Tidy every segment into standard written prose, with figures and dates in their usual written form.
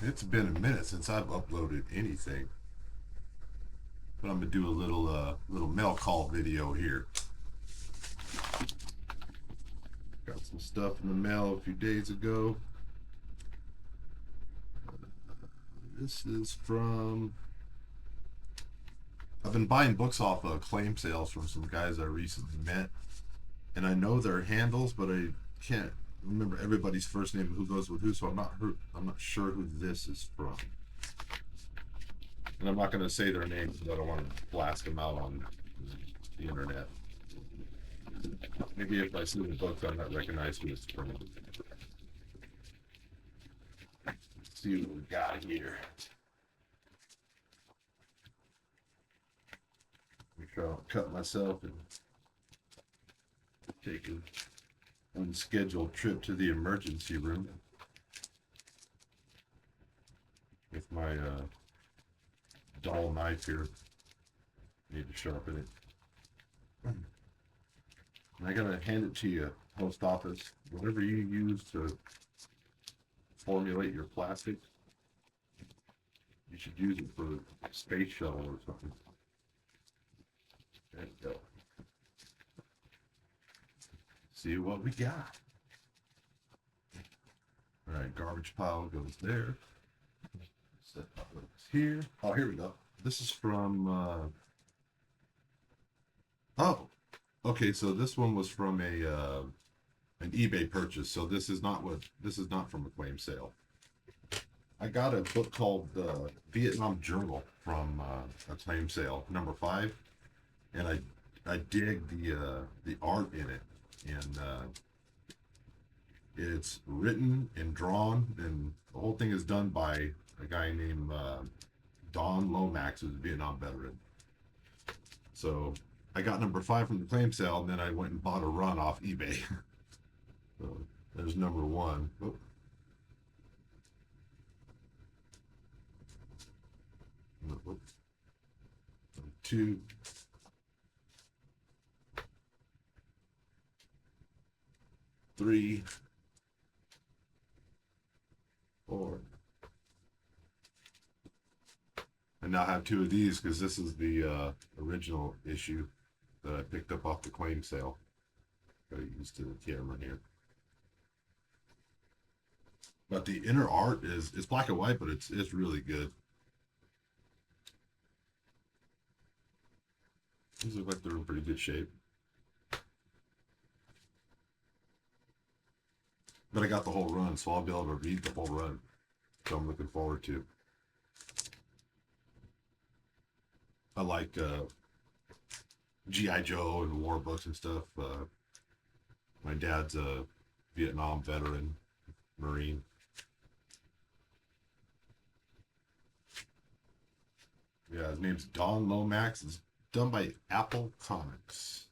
It's been a minute since I've uploaded anything, but I'm gonna do a little mail call video here. Got some stuff in the mail a few days ago. This is from. I've been buying books off of claim sales from some guys I recently met, and I know their handles, but I can't remember everybody's first name and who goes with who. So I'm not sure who this is from, and I'm not going to say their names because I don't want to blast them out on the internet. Maybe if I see the book, I'll not recognize who it's from. Let's see what we got here. Make sure I don't cut myself and take an unscheduled trip to the emergency room with my dull knife here. Need to sharpen it. And I gotta hand it to you, post office. Whatever you use to formulate your plastic, you should use it for space shuttle or something. There you go. See what we got. All right, garbage pile goes there. Set up here. Oh, here we go. This is from. Oh, okay. So this one was from an eBay purchase. So this is not from a claim sale. I got a book called Vietnam Journal from a claim sale, number 5, and I dig the art in it, and it's written and drawn, and the whole thing is done by a guy named Don Lomax, who's a Vietnam veteran. So I got number 5 from the claim sale, and then I went and bought a run off eBay. So there's number 1. Oh. 2. 3. 4. I now have 2 of these because this is the original issue that I picked up off the claim sale. Got used to the camera here. But the inner art is black and white, but it's really good. These look like they're in pretty good shape. But I got the whole run, so I'll be able to read the whole run. So I'm looking forward to. I like G.I. Joe and war books and stuff. My dad's a Vietnam veteran, Marine. Yeah, his name's Don Lomax. It's done by Apple Comics.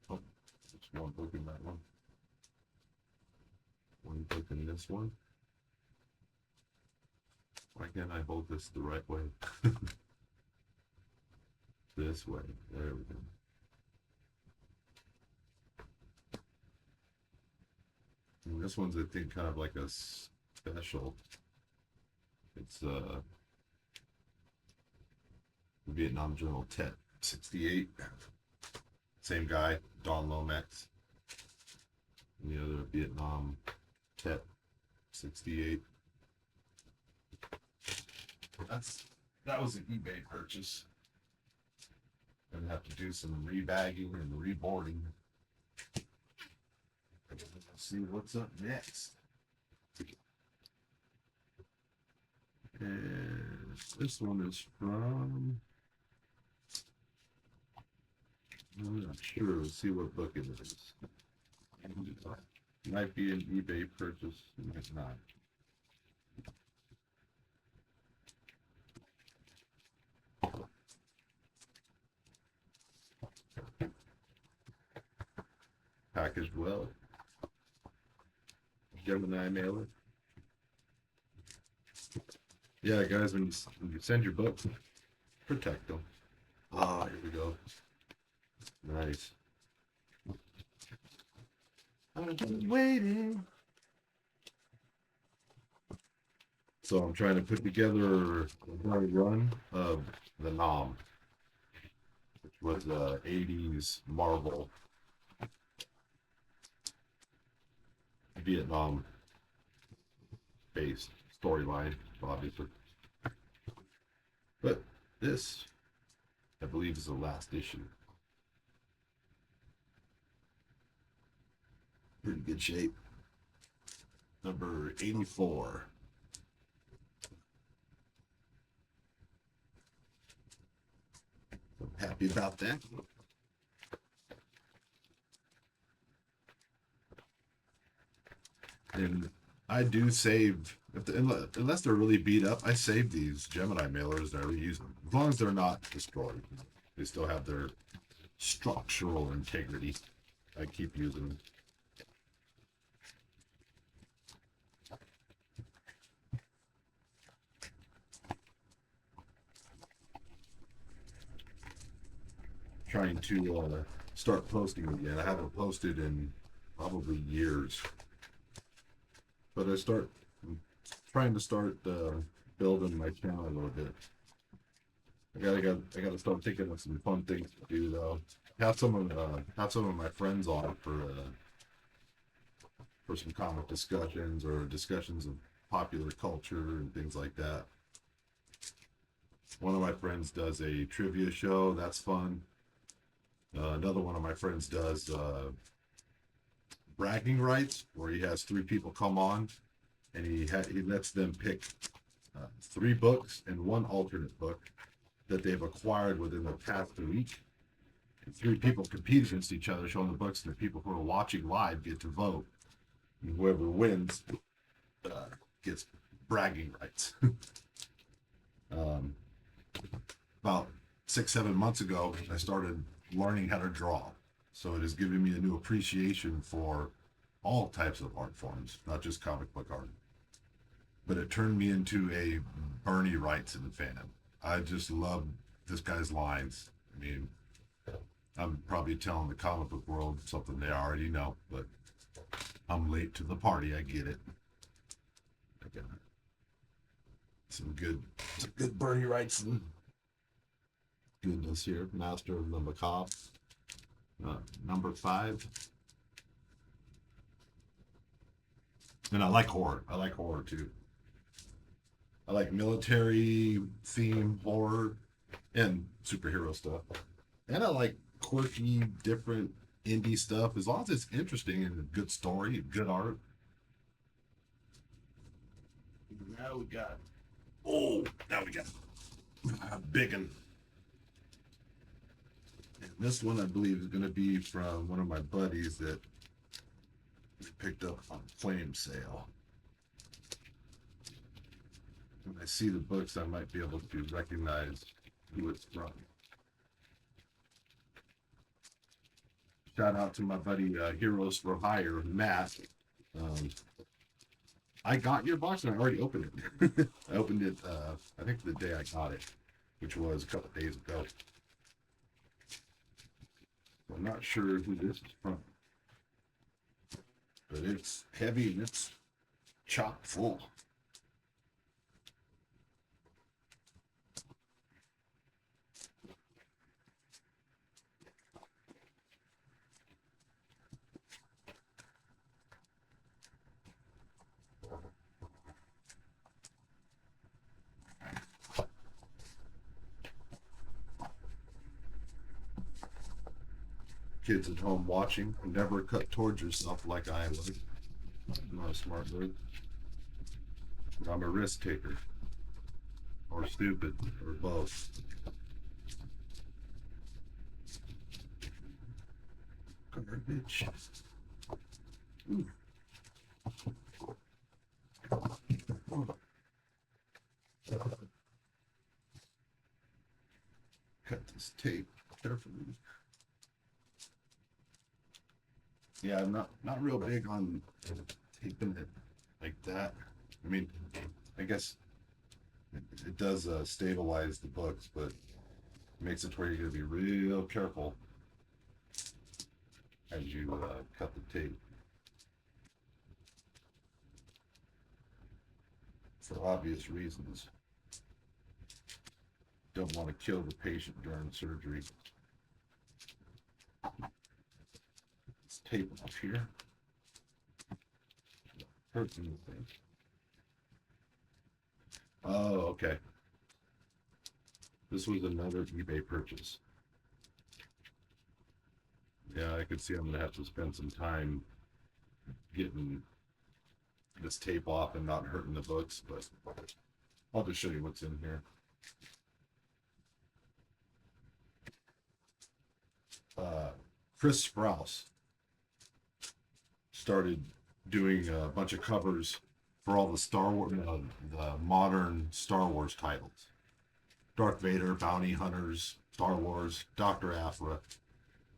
Oh, there's one book in that one. One book in this one. Why can't I hold this the right way? This way. There we go. And this one's, I think, kind of like a special. It's Vietnam Journal Tet 68. Same guy, Don Lomax. And the other Vietnam Tet 68. That was an eBay purchase. Gonna have to do some rebagging and reboarding. Let's see what's up next. And this one is from. I'm not sure. Let's see what book it is. Might be an eBay purchase. Might not. Packaged well. Gemini mailer. Yeah, guys, when you send your books, protect them. Here we go. Nice. I've been waiting. So I'm trying to put together a dry run of the Nom, which was a 80s Marvel Vietnam based storyline, obviously. But this, I believe, is the last issue. Pretty good shape. Number 84. I'm happy about that. And I do save, unless they're really beat up, I save these Gemini mailers and I reuse them. As long as they're not destroyed, they still have their structural integrity. I keep using them. Trying to start posting again. I haven't posted in probably years, but I'm trying to start building my channel a little bit. I gotta start thinking of some fun things to do though. Have some of my friends on for some comic discussions or discussions of popular culture and things like that. One of my friends does a trivia show. That's fun. Another one of my friends does bragging rights, where he has 3 people come on, and he lets them pick 3 books and 1 alternate book that they've acquired within the past week. And 3 people compete against each other, showing the books, and the people who are watching live get to vote. And whoever wins gets bragging rights. About 6-7 months ago, I started learning how to draw. So it has given me a new appreciation for all types of art forms, not just comic book art. But it turned me into a Bernie Wrightson fan. I just love this guy's lines. I mean, I'm probably telling the comic book world something they already know, but I'm late to the party. I get it. I got some good Bernie Wrightson goodness here. Master of the Macabre. Number 5. And I like horror. I like horror too. I like military theme horror and superhero stuff. And I like quirky, different indie stuff, as long as it's interesting and a good story, good art. Now we got a big one. And this one I believe is going to be from one of my buddies that we picked up on flame sale. When I see the books, I might be able to recognize who it's from. Shout out to my buddy Heroes for Hire, Matt. I got your box and I already opened it. I opened it, I think the day I got it, which was a couple days ago. I'm not sure who this is from, but it's heavy and it's chock full. Kids at home watching, never cut towards yourself like I would. I'm not a smart bird. I'm a risk taker, or stupid, or both. Garbage. Ooh. Cut this tape carefully. Yeah, I'm not real big on taping it like that. I mean, I guess it does stabilize the books, but it makes it where you're gonna be real careful as you cut the tape. for obvious reasons. Don't want to kill the patient during surgery. Let's tape off here. Hurting the thing. Oh, okay. This was another eBay purchase. Yeah, I could see I'm gonna have to spend some time getting this tape off and not hurting the books, but I'll just show you what's in here. Chris Sprouse started doing a bunch of covers for all the Star Wars, the modern Star Wars titles. Darth Vader, Bounty Hunters, Star Wars, Dr. Aphra.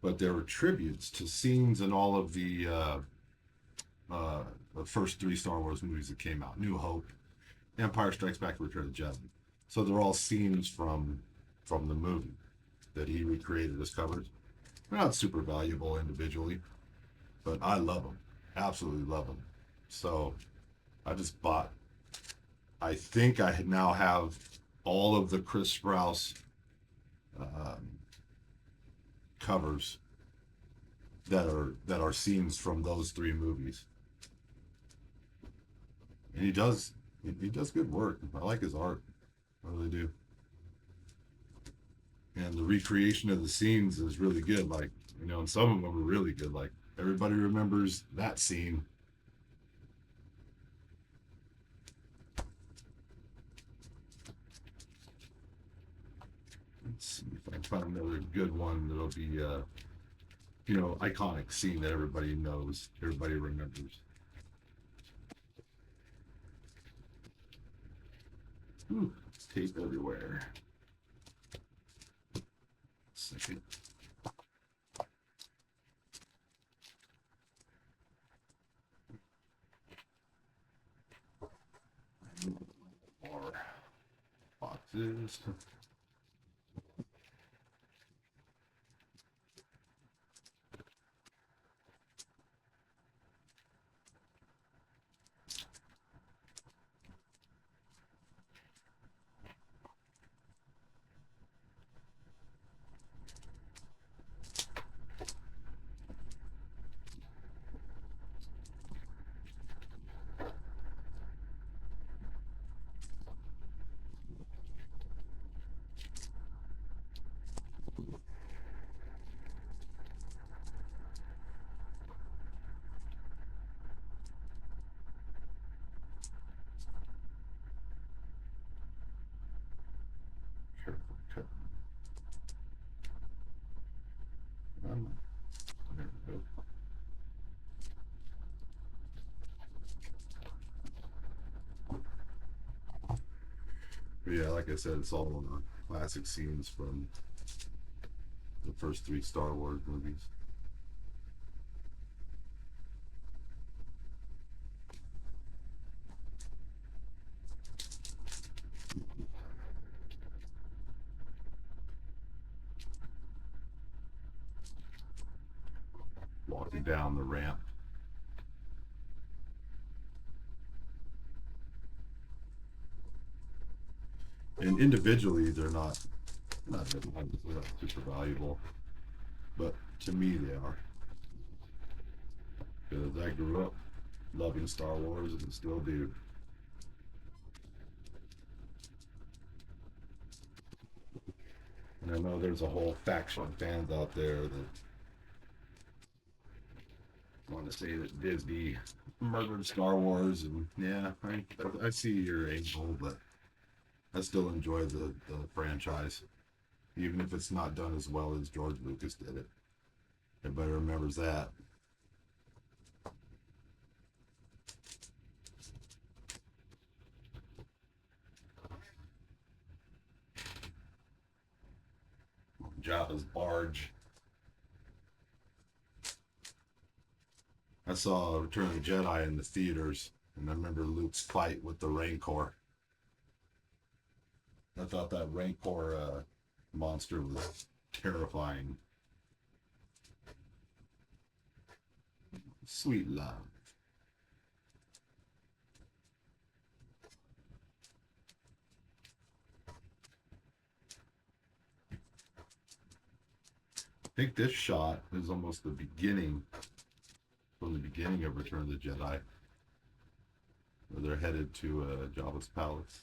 But there were tributes to scenes in all of the first 3 Star Wars movies that came out. New Hope, Empire Strikes Back, Return of the Jedi. So they're all scenes from the movie that he recreated as covers. They're not super valuable individually, but I love them. Absolutely love them. So I just bought, I think I now have all of the Chris Sprouse covers that are scenes from those 3 movies. And he does good work. I like his art. I really do. And the recreation of the scenes is really good. Like, and some of them are really good. Like, everybody remembers that scene. Let's see if I can find another good one that'll be, iconic scene that everybody knows, everybody remembers. Ooh, tape everywhere. Second. More boxes. Cut. There we go. But yeah, like I said, it's all classic scenes from the first 3 Star Wars movies. Walking down the ramp. And individually, they're not super valuable, but to me they are, because I grew up loving Star Wars and still do. And I know there's a whole faction of fans out there that want to say that Disney murdered Star Wars, and yeah, I see your angle, but I still enjoy the franchise, even if it's not done as well as George Lucas did it. Everybody remembers that. Jabba's barge. I saw Return of the Jedi in the theaters, and I remember Luke's fight with the Rancor. I thought that Rancor monster was terrifying. Sweet love. think this shot is almost the beginning, from the beginning of Return of the Jedi, where they're headed to Jabba's palace.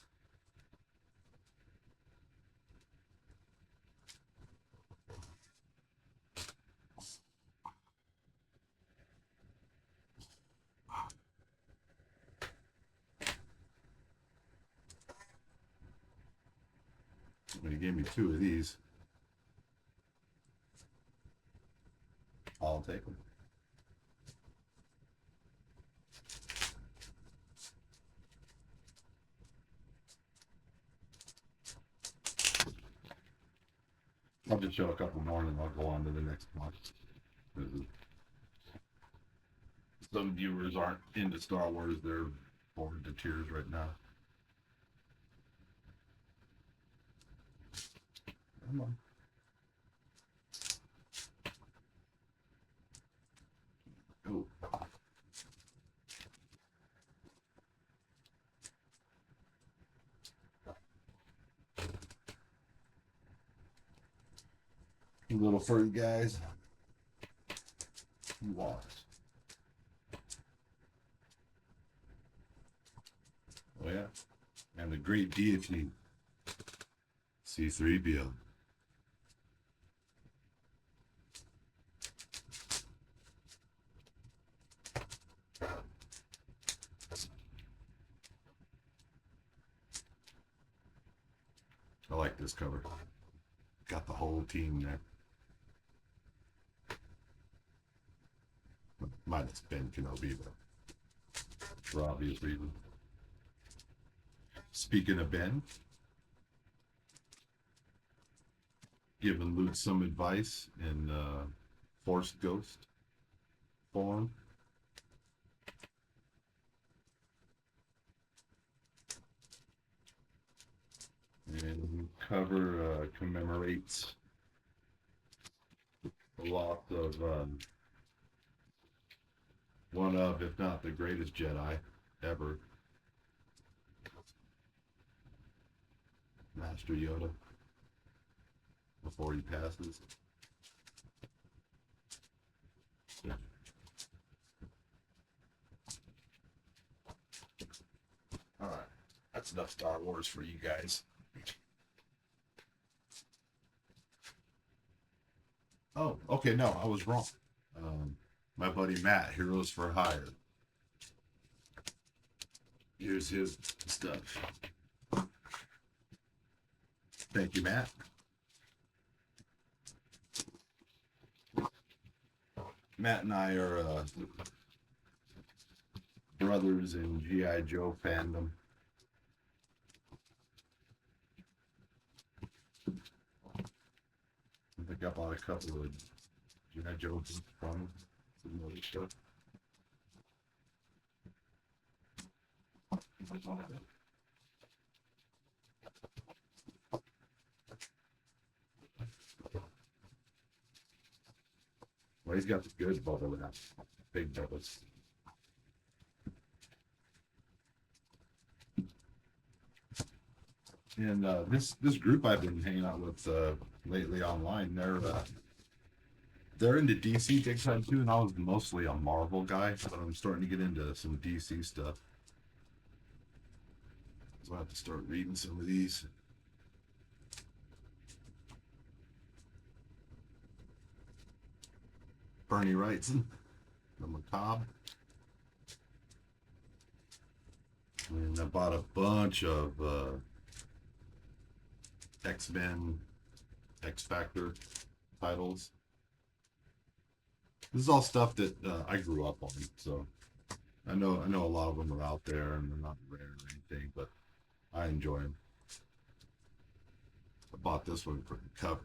When he gave me 2 of these, I'll take them. I'll just show a couple more and then I'll go on to the next one. Some viewers aren't into Star Wars, they're bored to tears right now. Come on. Oh. You little furry guys. You walk. Oh yeah. And the great deity, C-3PO. I like this cover. Got the whole team there. Minus Ben Kenobi, but for obvious reasons. Speaking of Ben, giving Luke some advice in Force Ghost form. And cover commemorates a lot of one of, if not the greatest Jedi ever, Master Yoda, before he passes. Yeah. All right, that's enough Star Wars for you guys. Oh, okay, no, I was wrong. My buddy Matt, Heroes for Hire. Here's his stuff. Thank you, Matt. Matt and I are brothers in G.I. Joe fandom. I think I bought a couple of G.I. Joe from some other stuff. Well, he's got the good bubble wrap, big bubbles. And this group I've been hanging out with lately online, they're into DC big time too, and I was mostly a Marvel guy, but I'm starting to get into some DC stuff. So I have to start reading some of these. Bernie Wrightson, the Macabre. And I bought a bunch of X-Men, X-Factor titles. This is all stuff that I grew up on, so I know a lot of them are out there and they're not rare or anything, but I enjoy them. I bought this one for the cover.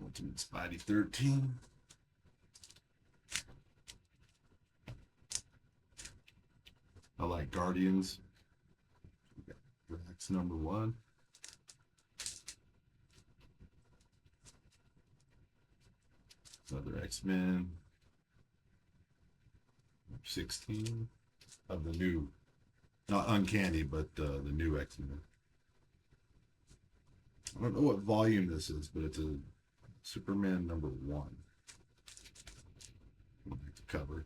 Ultimate Spidey 13. I like Guardians. Drax #1. Another X-Men. 16 of the new Not Uncanny, but the new X-Men. I don't know what volume this is, but it's a Superman #1. I like the cover.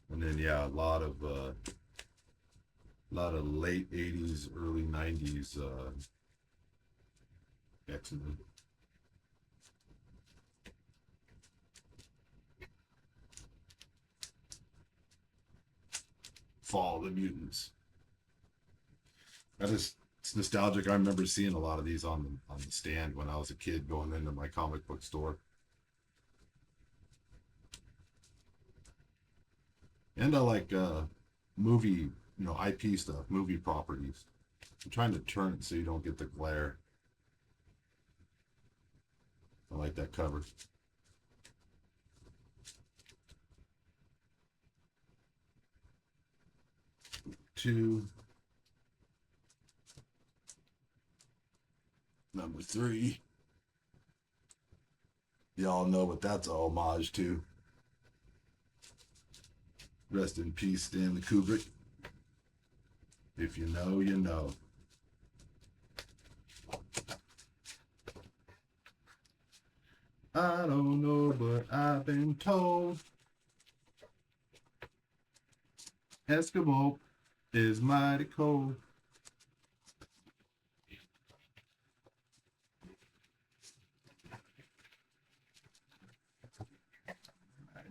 And then yeah, a lot of late '80s, early '90s X-Men. Fall of the Mutants. It's nostalgic. I remember seeing a lot of these on the stand when I was a kid going into my comic book store. And I like movie, IP stuff, movie properties. I'm trying to turn it so you don't get the glare. I like that cover. Two. #3. Y'all know what that's a homage to. Rest in peace, Stanley Kubrick. If you know, you know. I don't know, but I've been told Eskimo is mighty cold.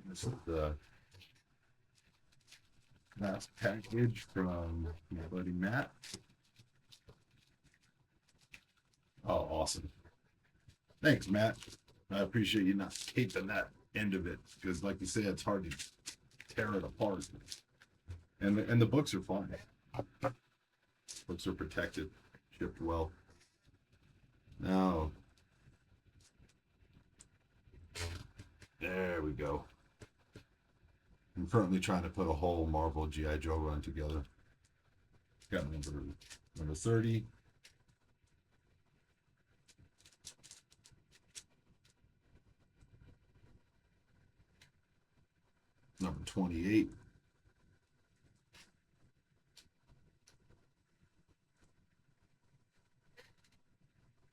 This is the last package from my buddy Matt. Oh, awesome. Thanks, Matt. I appreciate you not taping that end of it because, like you said, it's hard to tear it apart. And the books are fine. Books are protected, shipped well. Now, there we go. I'm currently trying to put a whole Marvel G.I. Joe run together. Got number 30. Number 28.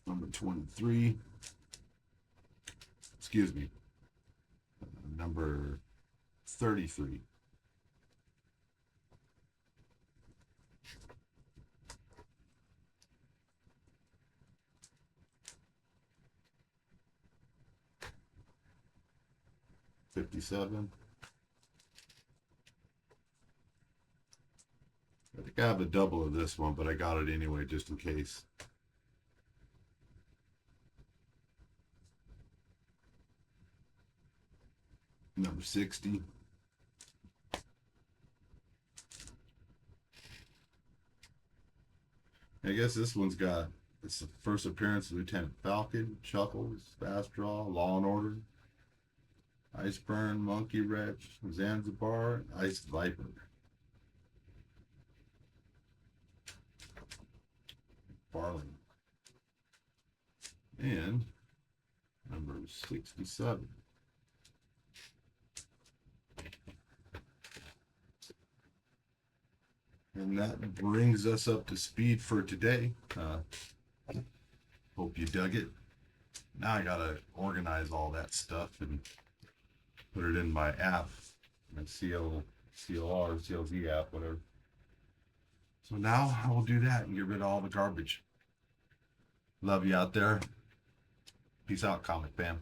Number 23. Excuse me. Number 33. '57. I think I have a double of this one, but I got it anyway just in case. Number 60. I guess this one's got, it's the first appearance of Lieutenant Falcon, Chuckles, Fast Draw, Law and Order, Iceburn, Monkey Wrench, Zanzibar, Ice Viper. Farley. And number 67. And that brings us up to speed for today. Hope you dug it. Now I gotta organize all that stuff and put it in my app, my CLR, CLZ app, whatever. So now I will do that and get rid of all the garbage. Love you out there. Peace out, comic fam.